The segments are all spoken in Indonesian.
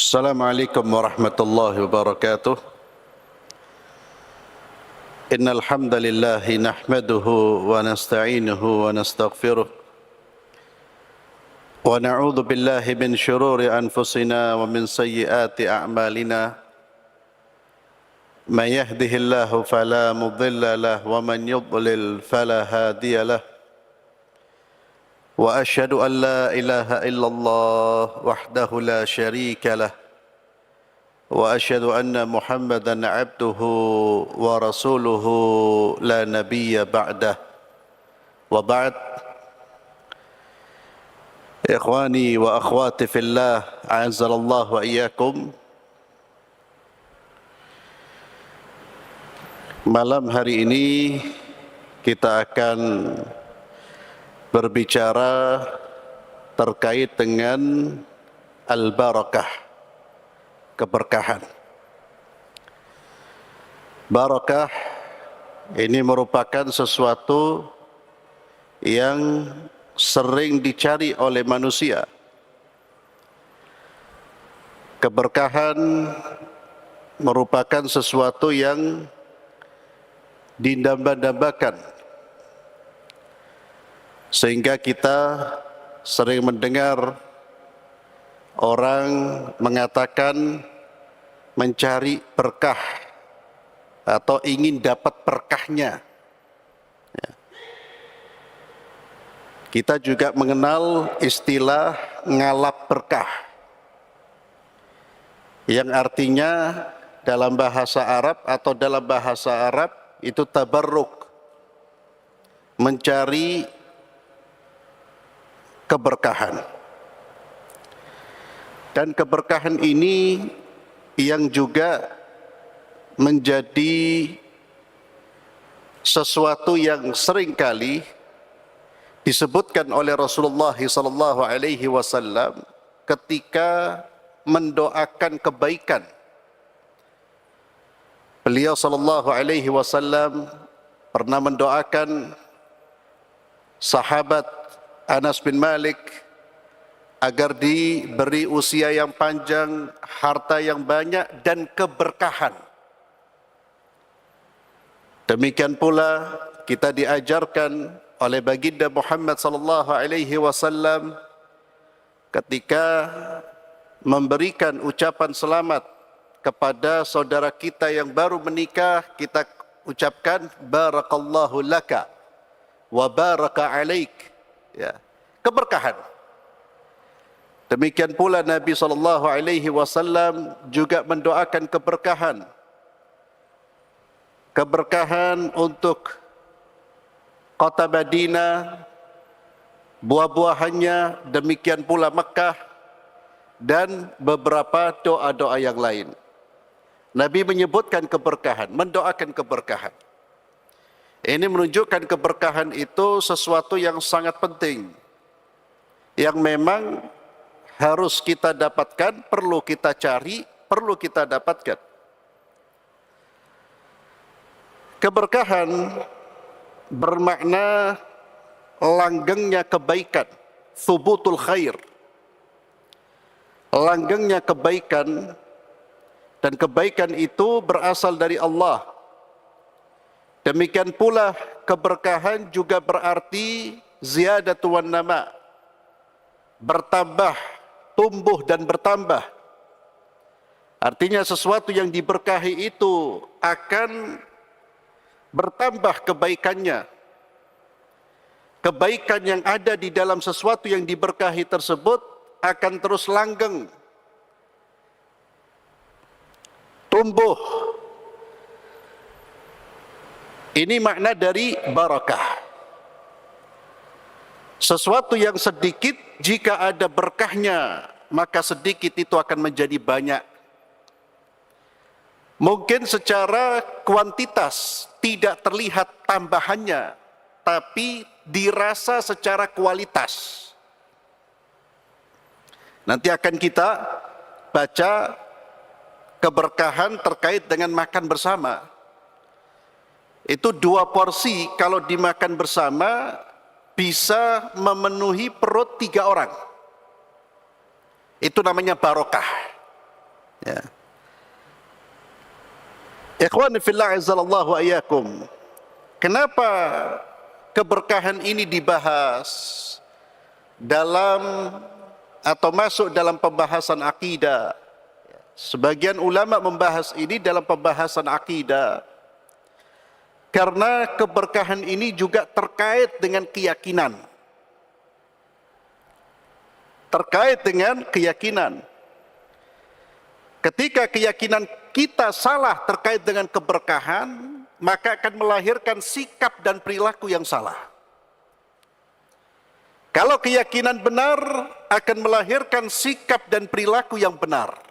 Assalamualaikum warahmatullahi wabarakatuh. Innal hamdalillah nahmaduhu wa nasta'inuhu wa nastaghfiruh wa na'udzu billahi min shururi anfusina wa min sayyiati a'malina. Man yahdihillahu fala mudilla lahu wa man yudlil fala hadiya lahu. Wa asyhadu an la ilaha illallah wahdahu la syarika lahu. Wa asyhadu anna Muhammadan abduhu wa rasuluhu la nabiyya ba'dah. Wa ba'd. Ikhwani wa akhwati fillah, a'azzallahu wa iyyakum. Malam hari ini kita akan berbicara terkait dengan al-barakah, keberkahan. Barakah ini merupakan sesuatu yang sering dicari oleh manusia. Keberkahan merupakan sesuatu yang didamba-dambakan, sehingga kita sering mendengar orang mengatakan mencari berkah atau ingin dapat berkahnya. Kita juga mengenal istilah ngalap berkah, yang artinya dalam bahasa Arab itu tabarruk, mencari keberkahan. Dan keberkahan ini yang juga menjadi sesuatu yang seringkali disebutkan oleh Rasulullah SAW ketika mendoakan kebaikan. Beliau SAW pernah mendoakan sahabat Anas bin Malik agar diberi usia yang panjang, harta yang banyak, dan keberkahan. Demikian pula kita diajarkan oleh baginda Muhammad SAW ketika memberikan ucapan selamat kepada saudara kita yang baru menikah, kita ucapkan barakallahu laka wa baraka alaik, ya, keberkahan. Demikian pula Nabi SAW juga mendoakan keberkahan. Keberkahan untuk kota Madinah, buah-buahannya, demikian pula Mekah, dan beberapa doa-doa yang lain. Nabi menyebutkan keberkahan, mendoakan keberkahan. Ini menunjukkan keberkahan itu sesuatu yang sangat penting, yang memang harus kita dapatkan, perlu kita cari, perlu kita dapatkan. Keberkahan bermakna langgengnya kebaikan, thubutul khair. Langgengnya kebaikan, dan kebaikan itu berasal dari Allah. Demikian pula keberkahan juga berarti ziyadatu wan nama, bertambah, tumbuh dan bertambah. Artinya sesuatu yang diberkahi itu akan bertambah kebaikannya. Kebaikan yang ada di dalam sesuatu yang diberkahi tersebut akan terus langgeng, tumbuh. Ini makna dari barakah. Sesuatu yang sedikit, jika ada berkahnya, maka sedikit itu akan menjadi banyak. Mungkin secara kuantitas tidak terlihat tambahannya, tapi dirasa secara kualitas. Nanti akan kita baca keberkahan terkait dengan makan bersama. Itu 2 porsi kalau dimakan bersama bisa memenuhi perut 3 orang. Itu namanya barokah. Ya. Ikhwani fillah azzalallahu ayyakum. Kenapa keberkahan ini dibahas dalam atau masuk dalam pembahasan akidah? Sebagian ulama membahas ini dalam pembahasan akidah karena keberkahan ini juga terkait dengan keyakinan. Terkait dengan keyakinan. Ketika keyakinan kita salah terkait dengan keberkahan, maka akan melahirkan sikap dan perilaku yang salah. Kalau keyakinan benar, akan melahirkan sikap dan perilaku yang benar.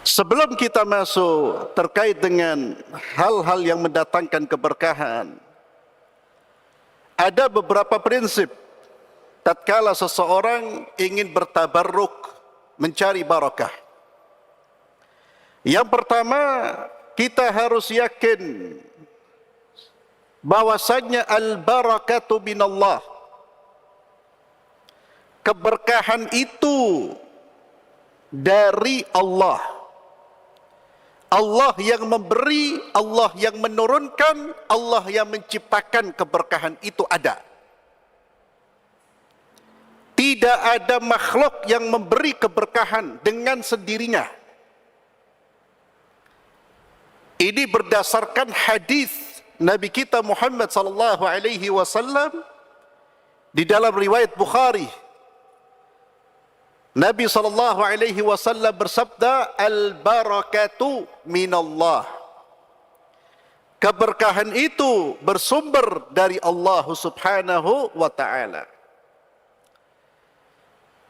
Sebelum kita masuk terkait dengan hal-hal yang mendatangkan keberkahan, ada beberapa prinsip tatkala seseorang ingin bertabarruk, mencari barakah. Yang pertama, kita harus yakin bahwasanya al-barakatu minallah. Keberkahan itu dari Allah. Allah yang memberi, Allah yang menurunkan, Allah yang menciptakan keberkahan itu ada. Tidak ada makhluk yang memberi keberkahan dengan sendirinya. Ini berdasarkan hadis Nabi kita Muhammad sallallahu alaihi wasallam di dalam riwayat Bukhari. Nabi sallallahu alaihi wasallam bersabda, "Al-barakatu minallah." Keberkahan itu bersumber dari Allah Subhanahu wa taala.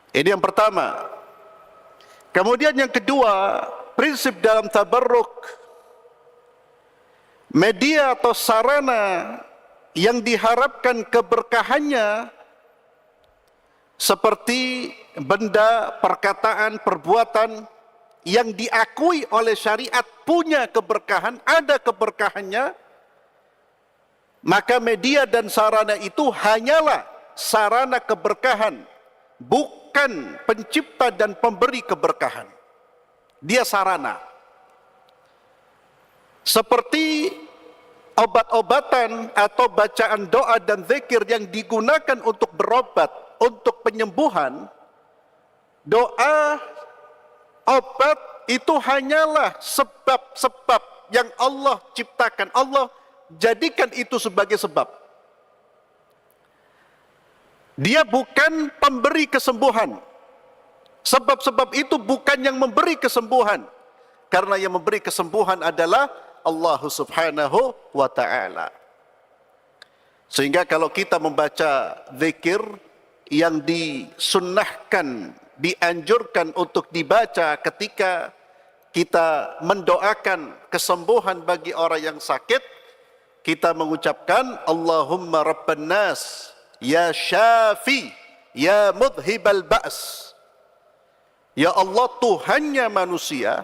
Ini yang pertama. Kemudian yang kedua, prinsip dalam tabarruk, media atau sarana yang diharapkan keberkahannya seperti benda, perkataan, perbuatan yang diakui oleh syariat punya keberkahan, ada keberkahannya, maka media dan sarana itu hanyalah sarana keberkahan, bukan pencipta dan pemberi keberkahan. Dia sarana. Seperti obat-obatan atau bacaan doa dan zikir yang digunakan untuk berobat, untuk penyembuhan, doa, obat itu hanyalah sebab-sebab yang Allah ciptakan. Allah jadikan itu sebagai sebab. Dia bukan pemberi kesembuhan. Sebab-sebab itu bukan yang memberi kesembuhan. Karena yang memberi kesembuhan adalah Allah Subhanahu wa ta'ala. Sehingga kalau kita membaca zikir yang disunnahkan, dianjurkan untuk dibaca ketika kita mendoakan kesembuhan bagi orang yang sakit, kita mengucapkan Allahumma rabban nas, ya syafi, ya mudhibal ba's. Ya Allah, Tuhannya manusia.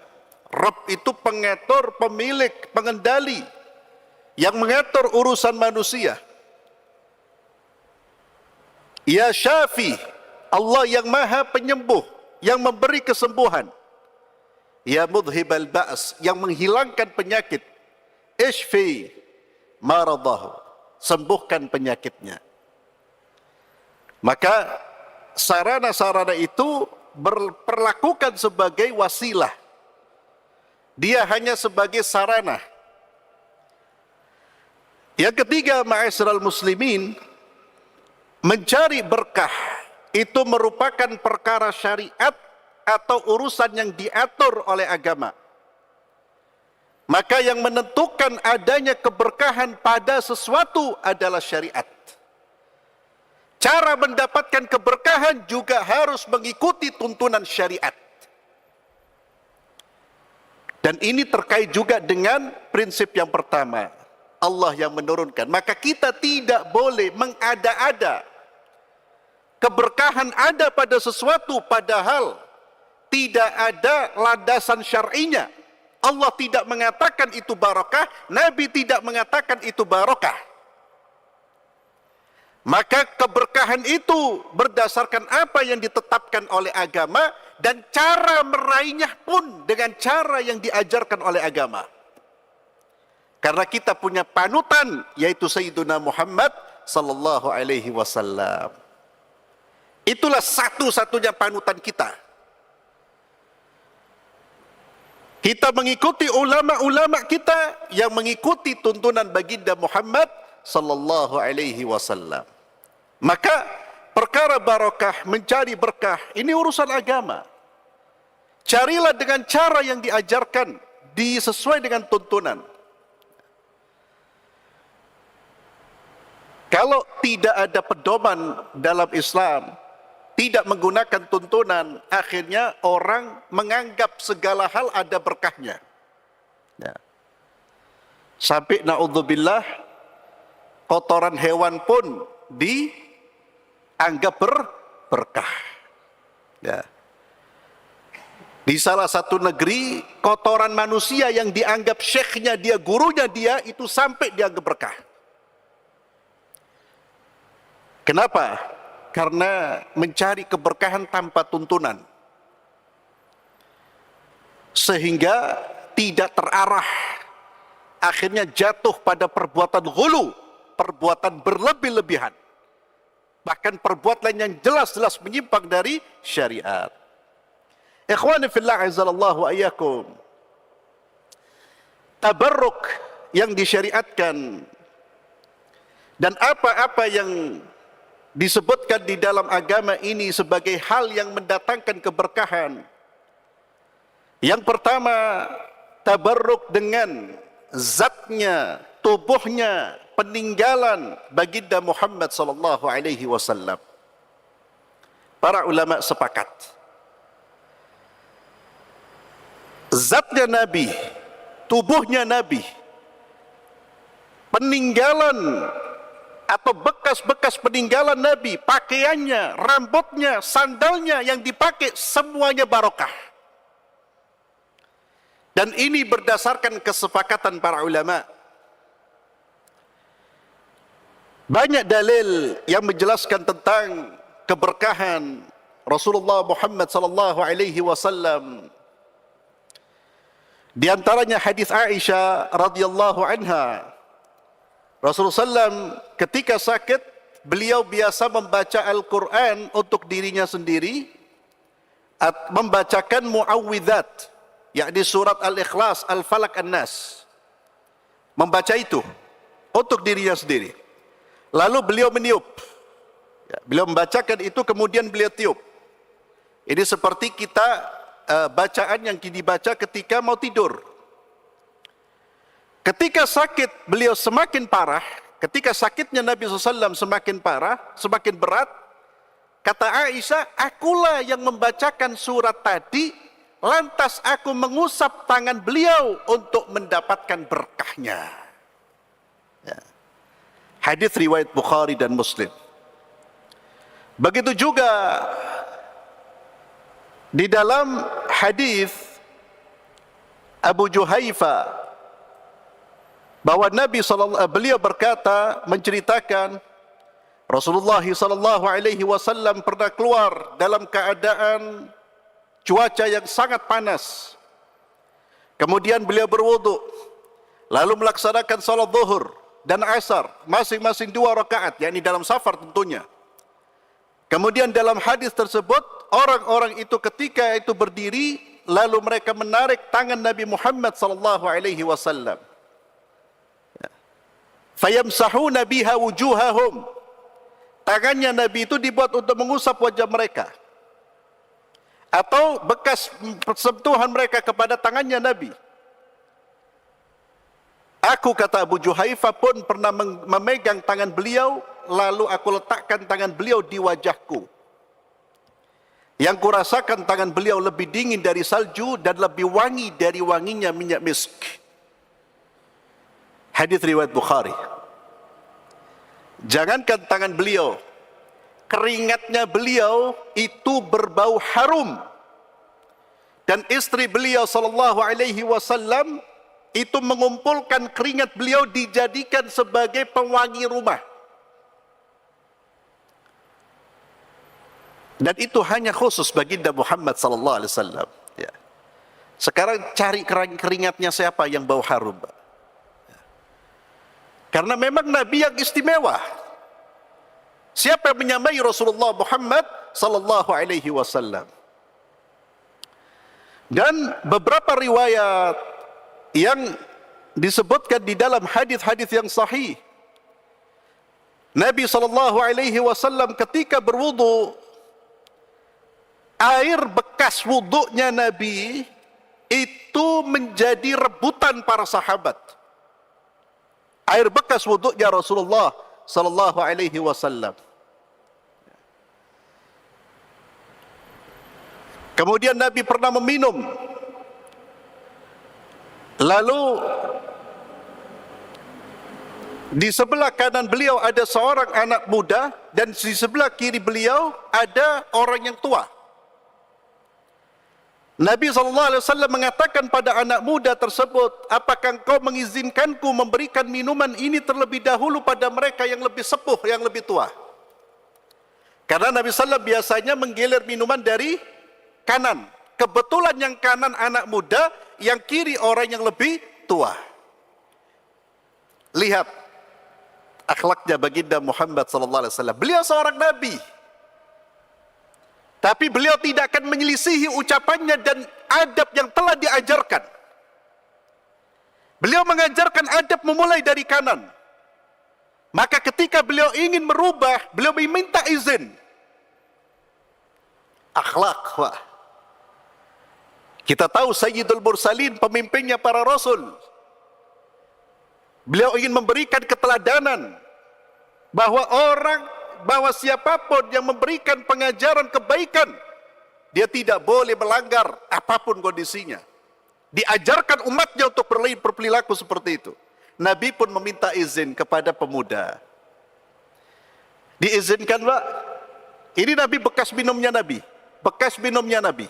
Rabb itu pengatur, pemilik, pengendali yang mengatur urusan manusia. Ya syafi, Allah yang maha penyembuh, yang memberi kesembuhan. Ya mudhibal ba's, yang menghilangkan penyakit. Ishfi maradahu, sembuhkan penyakitnya. Maka sarana-sarana itu berperlakukan sebagai wasilah. Dia hanya sebagai sarana. Yang ketiga, ma'asyiral muslimin, mencari berkah itu merupakan perkara syariat atau urusan yang diatur oleh agama. Maka yang menentukan adanya keberkahan pada sesuatu adalah syariat. Cara mendapatkan keberkahan juga harus mengikuti tuntunan syariat. Dan ini terkait juga dengan prinsip yang pertama, Allah yang menurunkan. Maka kita tidak boleh mengada-ada. Keberkahan ada pada sesuatu padahal tidak ada landasan syar'inya. Allah tidak mengatakan itu barakah, Nabi tidak mengatakan itu barakah. Maka keberkahan itu berdasarkan apa yang ditetapkan oleh agama, dan cara meraihnya pun dengan cara yang diajarkan oleh agama. Karena kita punya panutan, yaitu Sayyiduna Muhammad sallallahu alaihi wasallam. Itulah satu-satunya panutan kita. Kita mengikuti ulama-ulama kita yang mengikuti tuntunan baginda Muhammad sallallahu alaihi wasallam. Maka perkara barakah, mencari berkah, ini urusan agama. Carilah dengan cara yang diajarkan, sesuai dengan tuntunan. Kalau tidak ada pedoman dalam Islam, tidak menggunakan tuntunan, akhirnya orang menganggap segala hal ada berkahnya. Ya. Sampai na'udzubillah, kotoran hewan pun dianggap berkah. Ya. Di salah satu negeri, kotoran manusia yang dianggap syekhnya dia, gurunya dia, itu sampai dianggap berkah. Kenapa? Karena mencari keberkahan tanpa tuntunan, sehingga tidak terarah, akhirnya jatuh pada perbuatan ghulu, perbuatan berlebih-lebihan, bahkan perbuatan yang jelas-jelas menyimpang dari syariat. Ikhwani fillah azzalallahu ayyakum, tabarruk yang disyariatkan dan apa-apa yang disebutkan di dalam agama ini sebagai hal yang mendatangkan keberkahan. Yang pertama, tabarruk dengan zatnya, tubuhnya, peninggalan baginda Muhammad sallallahu alaihi wasallam. Para ulama sepakat, zatnya Nabi, tubuhnya Nabi, peninggalan atau bekas-bekas peninggalan Nabi, pakaiannya, rambutnya, sandalnya yang dipakai, semuanya barokah. Dan ini berdasarkan kesepakatan para ulama. Banyak dalil yang menjelaskan tentang keberkahan Rasulullah Muhammad sallallahu alaihi wasallam. Di antaranya hadis Aisyah radhiyallahu anha. Rasulullah SAW ketika sakit, beliau biasa membaca Al-Quran untuk dirinya sendiri, membacakan mu'awwidzat, yakni surat Al-Ikhlas, Al-Falaq, An-Nas. Membaca itu untuk dirinya sendiri. Lalu beliau meniup. Beliau membacakan itu, kemudian beliau tiup. Ini seperti kita bacaan yang dibaca ketika mau tidur. Ketika sakit beliau semakin parah, ketika sakitnya Nabi SAW semakin parah, semakin berat, kata Aisyah, akulah yang membacakan surat tadi, lantas aku mengusap tangan beliau untuk mendapatkan berkahnya. Ya. Hadis riwayat Bukhari dan Muslim. Begitu juga di dalam hadis Abu Juhaifa, bahwa beliau berkata, menceritakan Rasulullah SAW pernah keluar dalam keadaan cuaca yang sangat panas. Kemudian beliau berwudu, lalu melaksanakan salat zuhur dan asar, masing-masing 2 rakaat, yakni dalam safar tentunya. Kemudian dalam hadis tersebut, orang-orang itu ketika itu berdiri, lalu mereka menarik tangan Nabi Muhammad SAW. Fayamsahuna biha wujuhahum. Tangannya Nabi itu dibuat untuk mengusap wajah mereka, atau bekas sentuhan mereka kepada tangannya Nabi. Aku, kata Abu Juhaifa, pun pernah memegang tangan beliau, lalu aku letakkan tangan beliau di wajahku. Yang kurasakan tangan beliau lebih dingin dari salju dan lebih wangi dari wanginya minyak misk. Hadis riwayat Bukhari. Jangankan tangan beliau, keringatnya beliau itu berbau harum. Dan istri beliau sallallahu alaihi wasallam itu mengumpulkan keringat beliau dijadikan sebagai pewangi rumah. Dan itu hanya khusus baginda Muhammad sallallahu alaihi wasallam. Ya. Sekarang cari keringatnya siapa yang bau harum, Pak. Karena memang Nabi yang istimewa. Siapa yang menyamai Rasulullah Muhammad sallallahu alaihi wasallam? Dan beberapa riwayat yang disebutkan di dalam hadis-hadis yang sahih, Nabi sallallahu alaihi wasallam ketika berwudu, air bekas wudunya Nabi itu menjadi rebutan para sahabat. Air bekas wudunya Rasulullah sallallahu alaihi wasallam. Kemudian Nabi pernah meminum. Lalu di sebelah kanan beliau ada seorang anak muda dan di sebelah kiri beliau ada orang yang tua. Nabi SAW mengatakan pada anak muda tersebut, apakah engkau mengizinkanku memberikan minuman ini terlebih dahulu pada mereka yang lebih sepuh, yang lebih tua? Karena Nabi SAW biasanya menggilir minuman dari kanan. Kebetulan yang kanan anak muda, yang kiri orang yang lebih tua. Lihat akhlaknya baginda Muhammad SAW. Beliau seorang Nabi. Tapi beliau tidak akan menyelisihi ucapannya dan adab yang telah diajarkan. Beliau mengajarkan adab memulai dari kanan. Maka ketika beliau ingin merubah, beliau meminta izin. Akhlak, Pak. Kita tahu Sayyidul Mursalin, pemimpinnya para Rasul. Beliau ingin memberikan keteladanan bahwa siapapun yang memberikan pengajaran kebaikan, dia tidak boleh melanggar apapun kondisinya. Diajarkan umatnya untuk berperilaku seperti itu. Nabi pun meminta izin kepada pemuda. Diizinkan, Pak. Ini Nabi bekas minumnya Nabi. Bekas minumnya Nabi.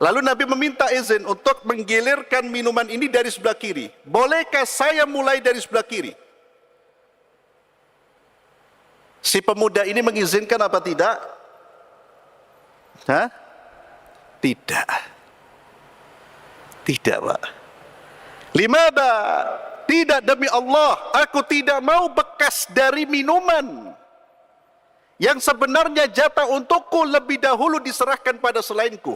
Lalu Nabi meminta izin untuk menggilirkan minuman ini dari sebelah kiri. Bolehkah saya mulai dari sebelah kiri? Si pemuda ini mengizinkan apa tidak? Hah? Tidak. Tidak, Pak. Limada? Tidak, demi Allah, aku tidak mau bekas dari minuman yang sebenarnya jatah untukku lebih dahulu diserahkan pada selainku.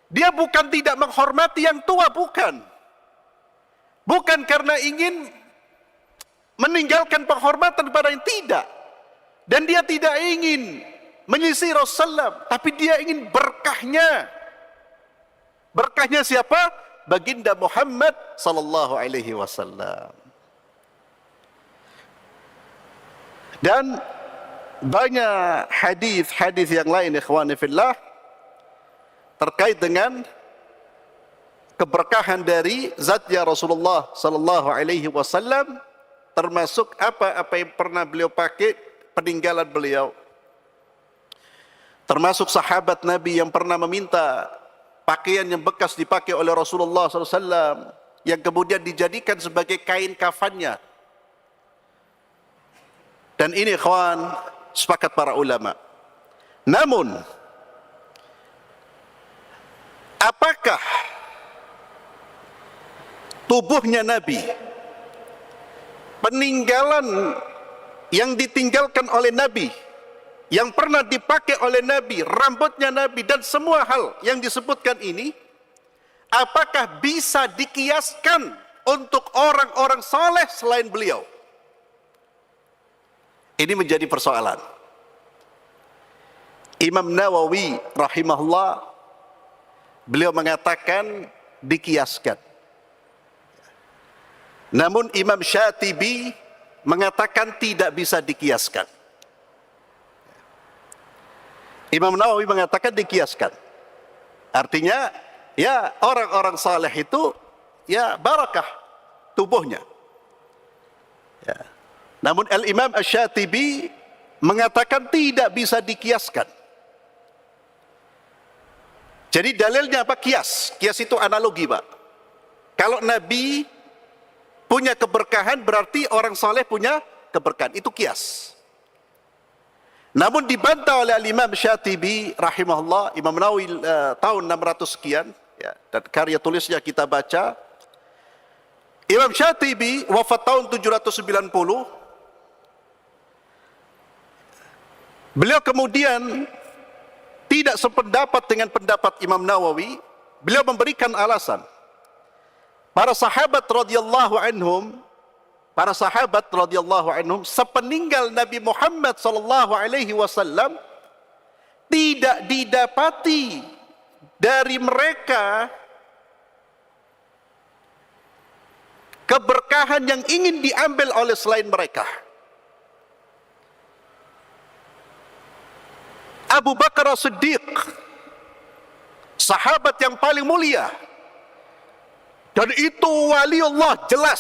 Dia bukan tidak menghormati yang tua, bukan. Bukan karena ingin meninggalkan penghormatan pada yang tidak. Dan dia tidak ingin menyisir Rasulullah, tapi dia ingin berkahnya. Berkahnya siapa? Baginda Muhammad sallallahu alaihi wasallam. Dan banyak hadis-hadis yang lain, ikhwani fillah, terkait dengan keberkahan dari zatnya Rasulullah sallallahu alaihi wasallam, termasuk apa yang pernah beliau pakai, peninggalan beliau. Termasuk sahabat Nabi yang pernah meminta pakaian yang bekas dipakai oleh Rasulullah SAW, yang kemudian dijadikan sebagai kain kafannya. Dan ini, ikhwan, sepakat para ulama. Namun, apakah tubuhnya Nabi, peninggalan yang ditinggalkan oleh Nabi, yang pernah dipakai oleh Nabi, rambutnya Nabi, dan semua hal yang disebutkan ini, apakah bisa dikiaskan untuk orang-orang saleh selain beliau? Ini menjadi persoalan. Imam Nawawi rahimahullah, beliau mengatakan dikiaskan. Namun Imam Syatibi mengatakan tidak bisa dikiaskan. Imam Nawawi mengatakan dikiaskan. Artinya, ya orang-orang saleh itu, ya barakah tubuhnya. Ya. Namun Al-Imam Asy-Syatibi mengatakan tidak bisa dikiaskan. Jadi dalilnya apa? Kias. Kias itu analogi, Pak. Kalau Nabi punya keberkahan, berarti orang saleh punya keberkahan. Itu kias. Namun dibantah oleh Imam Syatibi rahimahullah, Imam Nawawi tahun 600 sekian, ya, dan karya tulisnya kita baca. Imam Syatibi wafat tahun 790. Beliau kemudian tidak sependapat dengan pendapat Imam Nawawi. Beliau memberikan alasan. Para sahabat radhiyallahu anhum sepeninggal Nabi Muhammad sallallahu alaihi wasallam tidak didapati dari mereka keberkahan yang ingin diambil oleh selain mereka. Abu Bakar As-Siddiq, sahabat yang paling mulia, dan itu waliullah jelas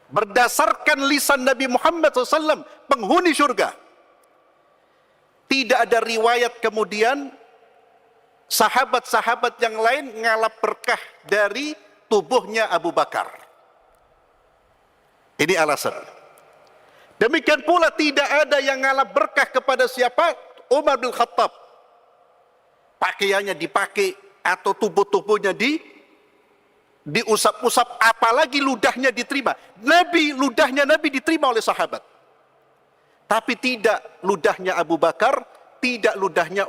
berdasarkan lisan Nabi Muhammad SAW, penghuni surga. Tidak ada riwayat kemudian sahabat-sahabat yang lain ngalap berkah dari tubuhnya Abu Bakar. Ini alasan. Demikian pula tidak ada yang ngalap berkah kepada siapa? Umar bin Khattab. Pakaiannya dipakai atau tubuh-tubuhnya diusap-usap, apalagi ludahnya diterima. Ludahnya Nabi diterima oleh sahabat. Tapi tidak ludahnya Abu Bakar, tidak ludahnya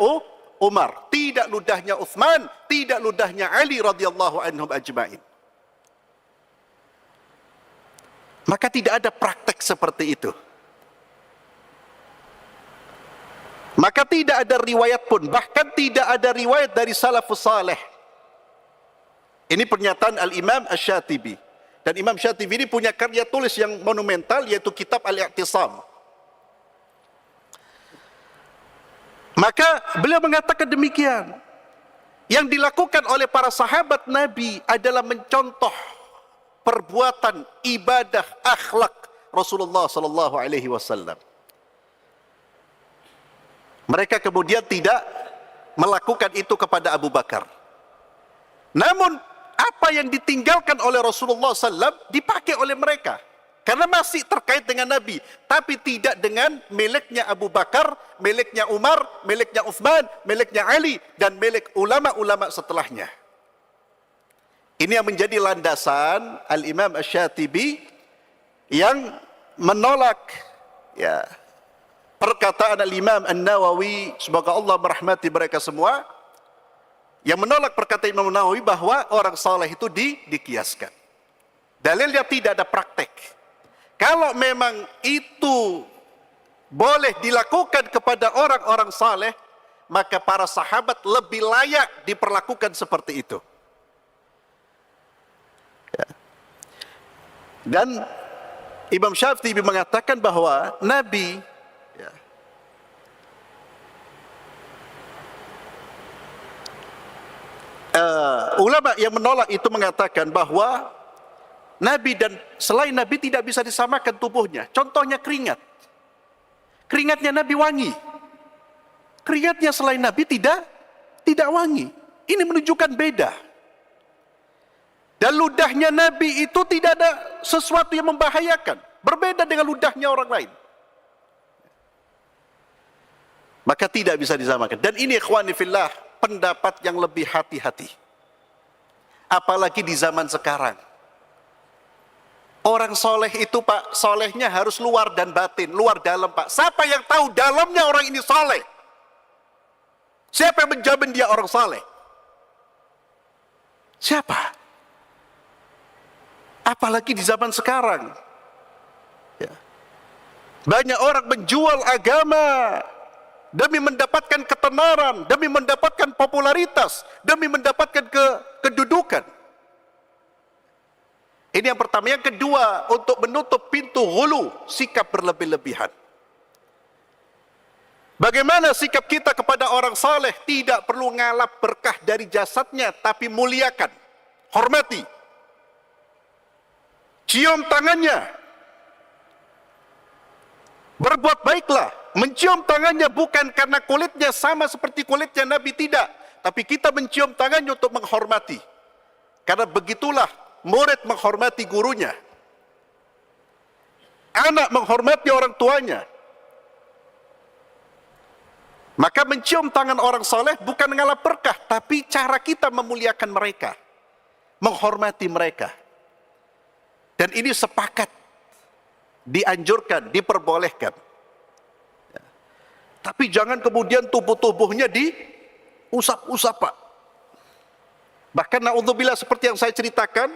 Umar, tidak ludahnya Utsman, tidak ludahnya Ali radhiyallahu anhum ajma'in. Maka tidak ada praktek seperti itu. Maka tidak ada riwayat pun, bahkan tidak ada riwayat dari salafus saleh. Ini pernyataan Al-Imam Asy-Syatibi. Dan Imam Syatibi ini punya karya tulis yang monumental, yaitu kitab Al-I'tisam. Maka beliau mengatakan demikian. Yang dilakukan oleh para sahabat Nabi adalah mencontoh perbuatan, ibadah, akhlak Rasulullah sallallahu alaihi wasallam. Mereka kemudian tidak melakukan itu kepada Abu Bakar. Namun apa yang ditinggalkan oleh Rasulullah SAW dipakai oleh mereka. Karena masih terkait dengan Nabi. Tapi tidak dengan miliknya Abu Bakar, miliknya Umar, miliknya Utsman, miliknya Ali, dan milik ulama-ulama setelahnya. Ini yang menjadi landasan Al-Imam Asy-Syatibi yang menolak perkataan Al-Imam An-Nawawi, semoga Allah merahmati mereka semua, yang menolak perkataan Imam Nawawi bahwa orang saleh itu dikiaskan. Dalilnya tidak ada praktek. Kalau memang itu boleh dilakukan kepada orang-orang saleh, maka para sahabat lebih layak diperlakukan seperti itu. Dan Imam Syafi'i mengatakan bahwa Nabi ulama yang menolak itu mengatakan bahwa Nabi dan selain Nabi tidak bisa disamakan tubuhnya. Contohnya keringat. Keringatnya Nabi wangi. Keringatnya selain Nabi tidak wangi. Ini menunjukkan beda. Dan ludahnya Nabi itu tidak ada sesuatu yang membahayakan. Berbeda dengan ludahnya orang lain. Maka tidak bisa disamakan. Dan ini ikhwani fillah, pendapat yang lebih hati-hati. Apalagi di zaman sekarang. Orang soleh itu Pak, solehnya harus luar dan batin, luar dalam Pak. Siapa yang tahu dalamnya orang ini soleh? Siapa yang menjamin dia orang soleh? Siapa? Apalagi di zaman sekarang. Banyak orang menjual agama demi mendapatkan ketenaran, demi mendapatkan popularitas, demi mendapatkan kedudukan. Ini yang pertama. Yang kedua, untuk menutup pintu ghulu, sikap berlebih-lebihan. Bagaimana sikap kita kepada orang saleh? Tidak perlu ngalap berkah dari jasadnya, tapi muliakan, hormati, cium tangannya, berbuat baiklah. Mencium tangannya bukan karena kulitnya sama seperti kulitnya Nabi, tidak. Tapi kita mencium tangannya untuk menghormati. Karena begitulah murid menghormati gurunya. Anak menghormati orang tuanya. Maka mencium tangan orang soleh bukan mengalap berkah, tapi cara kita memuliakan mereka, menghormati mereka. Dan ini sepakat, dianjurkan, diperbolehkan. Tapi jangan kemudian tubuh-tubuhnya diusap-usap, Pak. Bahkan naudzubillah seperti yang saya ceritakan,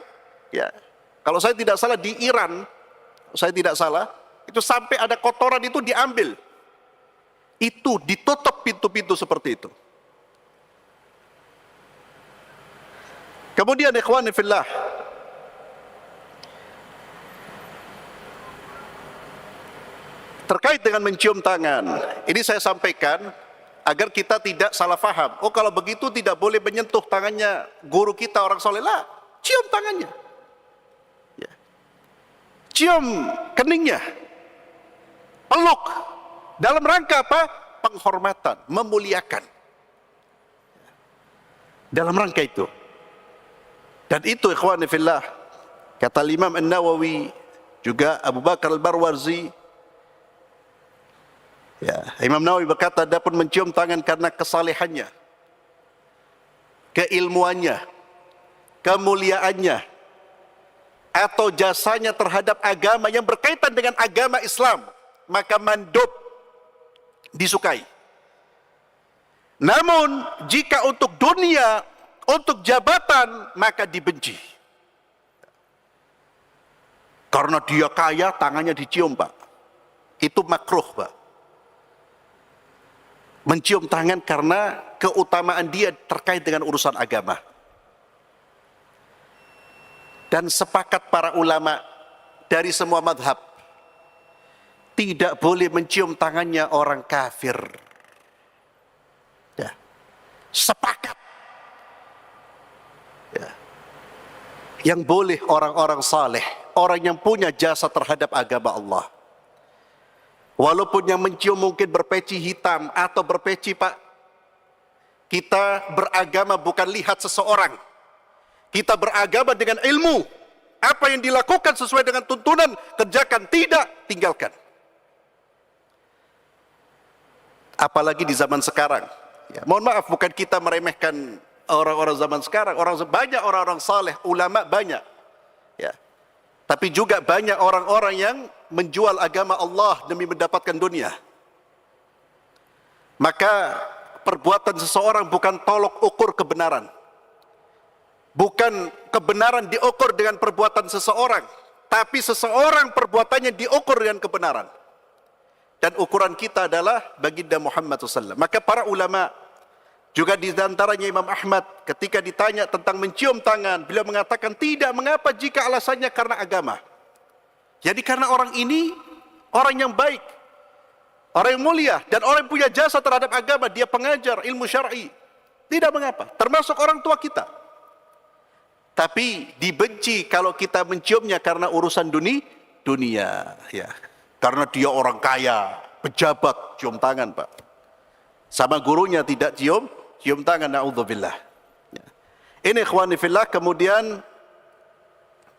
ya, kalau saya tidak salah di Iran, saya tidak salah, itu sampai ada kotoran itu diambil. Itu ditutup pintu-pintu seperti itu. Kemudian ikhwani fillah, terkait dengan mencium tangan, ini saya sampaikan agar kita tidak salah faham. Oh, kalau begitu tidak boleh menyentuh tangannya guru kita orang soleh. Lah, cium tangannya, ya. Cium keningnya, peluk. Dalam rangka apa? Penghormatan, memuliakan. Dalam rangka itu. Dan itu ikhwani fillah, kata Imam An-Nawawi, juga Abu Bakar Al-Barwarzi, ya, Imam Nawawi berkata, adapun mencium tangan karena kesalehannya, keilmuannya, kemuliaannya, atau jasanya terhadap agama yang berkaitan dengan agama Islam, maka mandub, disukai. Namun jika untuk dunia, untuk jabatan, maka dibenci. Karena dia kaya, tangannya dicium, Pak. Itu makruh, Pak. Mencium tangan karena keutamaan dia terkait dengan urusan agama. Dan sepakat para ulama dari semua madhab, tidak boleh mencium tangannya orang kafir. Ya. Sepakat. Ya. Yang boleh orang-orang saleh, orang yang punya jasa terhadap agama Allah. Walaupun yang mencium mungkin berpeci hitam atau berpeci, Pak, kita beragama bukan lihat seseorang. Kita beragama dengan ilmu. Apa yang dilakukan sesuai dengan tuntunan, kerjakan, tidak, tinggalkan. Apalagi di zaman sekarang. Ya, mohon maaf, bukan kita meremehkan orang-orang zaman sekarang. Banyak orang-orang saleh, ulama banyak. Ya. Tapi juga banyak orang-orang yang menjual agama Allah demi mendapatkan dunia. Maka perbuatan seseorang bukan tolok ukur kebenaran. Bukan kebenaran diukur dengan perbuatan seseorang, tapi seseorang perbuatannya diukur dengan kebenaran. Dan ukuran kita adalah baginda Muhammad SAW. Maka para ulama, juga di antaranya Imam Ahmad, ketika ditanya tentang mencium tangan, beliau mengatakan tidak mengapa jika alasannya karena agama. Jadi karena orang ini orang yang baik, orang yang mulia, dan orang yang punya jasa terhadap agama, dia pengajar ilmu syar'i, tidak mengapa. Termasuk orang tua kita. Tapi dibenci kalau kita menciumnya karena urusan dunia, ya. Karena dia orang kaya, pejabat, cium tangan, Pak. Sama gurunya tidak cium tangan, na'udzubillah. Ya. Ini ikhwani fillah, kemudian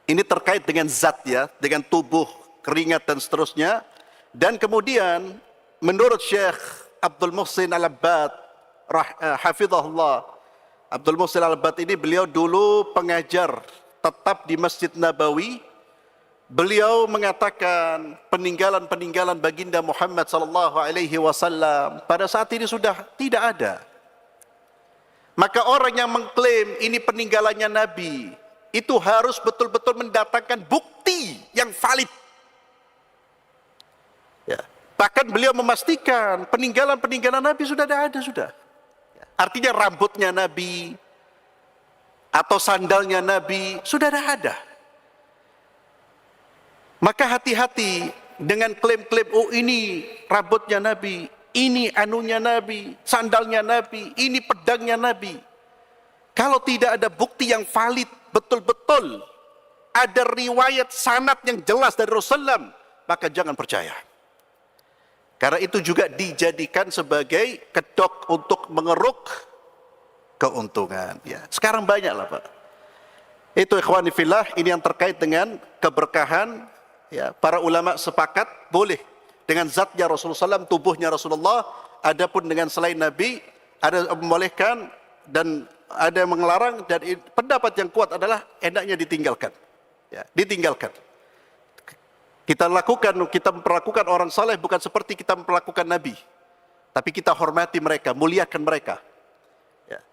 ini terkait dengan zat, ya, dengan tubuh, keringat dan seterusnya. Dan kemudian menurut Syekh Abdul Muhsin Al-Abbad, hafizahullah, Abdul Muhsin Al-Abbad ini beliau dulu pengajar tetap di Masjid Nabawi. Beliau mengatakan peninggalan-peninggalan baginda Muhammad sallallahu alaihi wasallam pada saat ini sudah tidak ada. Maka orang yang mengklaim ini peninggalannya Nabi, itu harus betul-betul mendatangkan bukti yang valid. Ya. Bahkan beliau memastikan peninggalan-peninggalan Nabi sudah ada, sudah. Artinya rambutnya Nabi atau sandalnya Nabi sudah ada. Maka hati-hati dengan klaim-klaim, oh ini rambutnya Nabi, ini anunya Nabi, sandalnya Nabi, ini pedangnya Nabi. Kalau tidak ada bukti yang valid, betul-betul ada riwayat sanad yang jelas dari Rasulullah, maka jangan percaya. Karena itu juga dijadikan sebagai kedok untuk mengeruk keuntungan. Ya, sekarang banyak lah, Pak. Itu ikhwani fillah, ini yang terkait dengan keberkahan. Ya, para ulama sepakat boleh dengan zatnya Rasulullah SAW, tubuhnya Rasulullah, Adapun dengan selain Nabi, ada yang membolehkan dan ada yang melarang, dan pendapat yang kuat adalah hendaknya ditinggalkan. Ya, ditinggalkan. Kita memperlakukan orang saleh bukan seperti kita memperlakukan Nabi, tapi kita hormati mereka, muliakan mereka. Ya.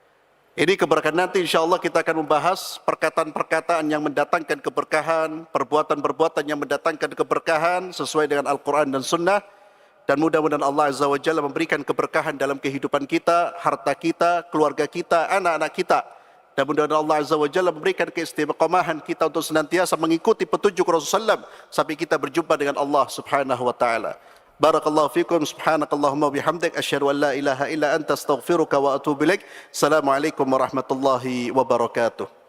Ini keberkahan nanti insyaallah kita akan membahas perkataan-perkataan yang mendatangkan keberkahan, perbuatan-perbuatan yang mendatangkan keberkahan sesuai dengan Al-Quran dan Sunnah. Dan mudah-mudahan Allah Azza wa Jalla memberikan keberkahan dalam kehidupan kita, harta kita, keluarga kita, anak-anak kita. Dan mudah-mudahan Allah Azza wa Jalla memberikan keistiqomahan kita untuk senantiasa mengikuti petunjuk Rasulullah SAW sampai kita berjumpa dengan Allah Subhanahu wa taala. Barakallahu fikum, subhanakallahumma bihamdik, asyhadu an la ilaha illa anta astaghfiruka wa atubu ilaik. Assalamualaikum warahmatullahi wabarakatuh.